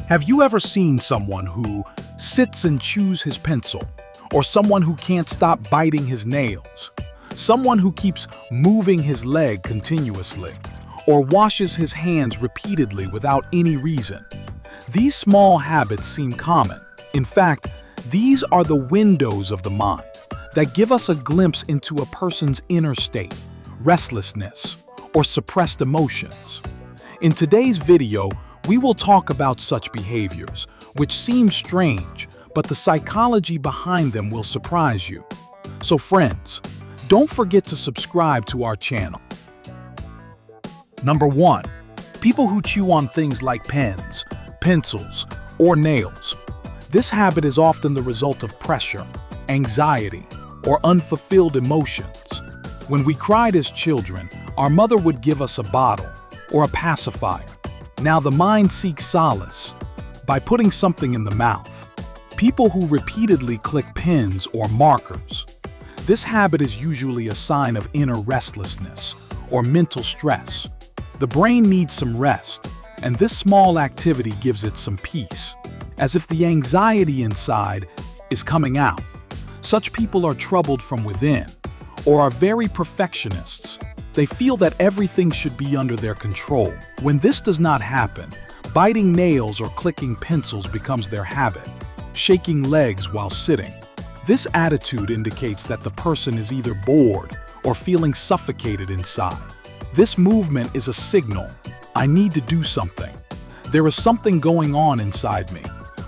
Have you ever seen someone who sits and chews his pencil, or someone who can't stop biting his nails, someone who keeps moving his leg continuously, or washes his hands repeatedly without any reason? These small habits seem common. In fact, these are the windows of the mind that give us a glimpse into a person's inner state, restlessness, or suppressed emotions. In today's video, we will talk about such behaviors, which seem strange, but the psychology behind them will surprise you. So friends, don't forget to subscribe to our channel. Number 1. People who chew on things like pens, pencils, or nails. This habit is often the result of pressure, anxiety, or unfulfilled emotions. When we cried as children, our mother would give us a bottle or a pacifier. Now the mind seeks solace by putting something in the mouth. People who repeatedly click pens or markers. This habit is usually a sign of inner restlessness or mental stress. The brain needs some rest, and this small activity gives it some peace, as if the anxiety inside is coming out. Such people are troubled from within, or are very perfectionists. They feel that everything should be under their control. When this does not happen, biting nails or clicking pencils becomes their habit, shaking legs while sitting. This attitude indicates that the person is either bored or feeling suffocated inside. This movement is a signal. I need to do something. There is something going on inside me,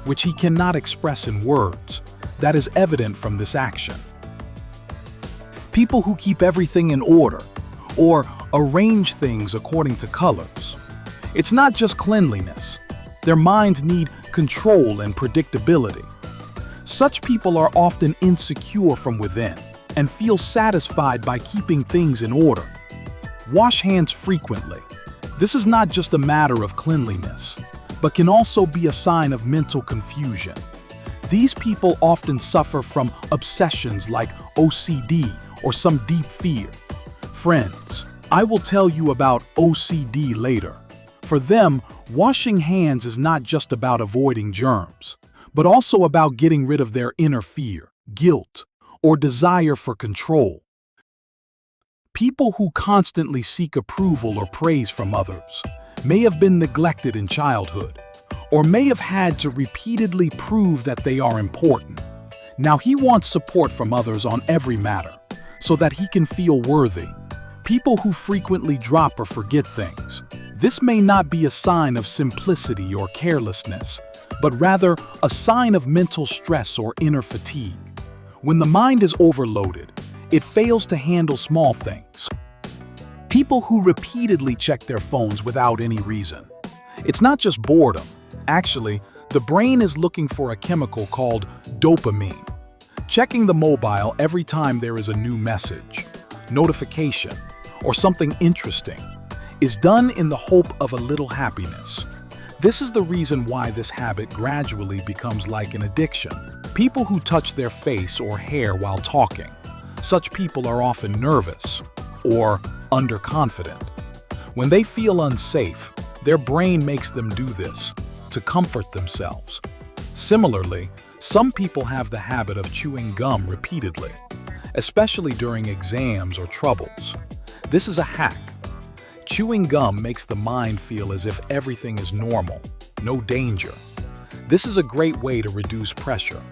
which he cannot express in words. That is evident from this action. People who keep everything in order, or arrange things according to colors. It's not just cleanliness. Their minds need control and predictability. Such people are often insecure from within and feel satisfied by keeping things in order. Wash hands frequently. This is not just a matter of cleanliness, but can also be a sign of mental confusion. These people often suffer from obsessions like OCD or some deep fear. Friends, I will tell you about OCD later. For them, washing hands is not just about avoiding germs, but also about getting rid of their inner fear, guilt, or desire for control. People who constantly seek approval or praise from others may have been neglected in childhood, or may have had to repeatedly prove that they are important. Now he wants support from others on every matter, so that he can feel worthy. People who frequently drop or forget things. This may not be a sign of simplicity or carelessness, but rather a sign of mental stress or inner fatigue. When the mind is overloaded, it fails to handle small things. People who repeatedly check their phones without any reason. It's not just boredom. Actually, the brain is looking for a chemical called dopamine. Checking the mobile every time there is a new message, notification, or something interesting is done in the hope of a little happiness. This is the reason why this habit gradually becomes like an addiction. People who touch their face or hair while talking. Such people are often nervous or underconfident. When they feel unsafe, their brain makes them do this to comfort themselves. Similarly, some people have the habit of chewing gum repeatedly, especially during exams or troubles. This is a hack. Chewing gum makes the mind feel as if everything is normal, no danger. This is a great way to reduce pressure.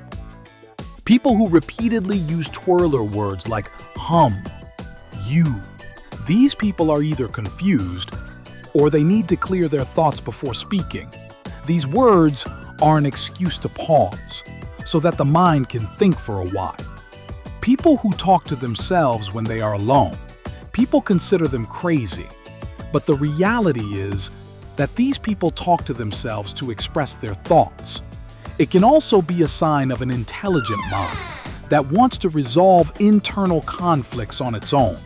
People who repeatedly use twirler words like hum, you. These people are either confused or they need to clear their thoughts before speaking. These words are an excuse to pause, so that the mind can think for a while. People who talk to themselves when they are alone. People consider them crazy, but the reality is that these people talk to themselves to express their thoughts. It can also be a sign of an intelligent mind that wants to resolve internal conflicts on its own.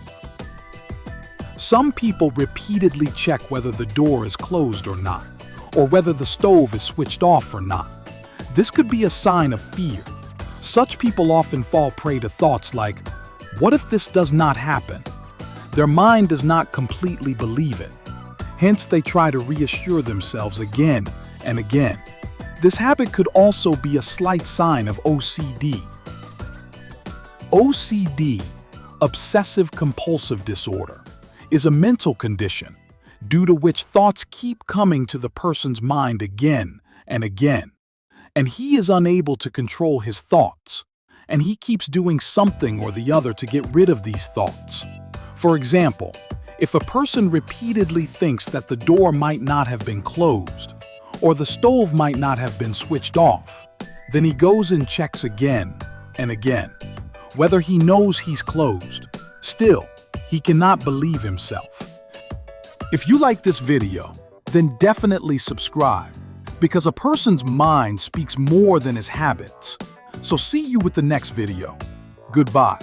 Some people repeatedly check whether the door is closed or not, or whether the stove is switched off or not. This could be a sign of fear. Such people often fall prey to thoughts like, what if this does not happen? Their mind does not completely believe it. Hence, they try to reassure themselves again and again. This habit could also be a slight sign of OCD. OCD, obsessive-compulsive disorder, is a mental condition due to which thoughts keep coming to the person's mind again and again, and he is unable to control his thoughts, and he keeps doing something or the other to get rid of these thoughts. For example, if a person repeatedly thinks that the door might not have been closed, or the stove might not have been switched off, then he goes and checks again and again, whether he knows he's closed. Still, he cannot believe himself. If you like this video, then definitely subscribe, because a person's mind speaks more than his habits. So see you with the next video. Goodbye.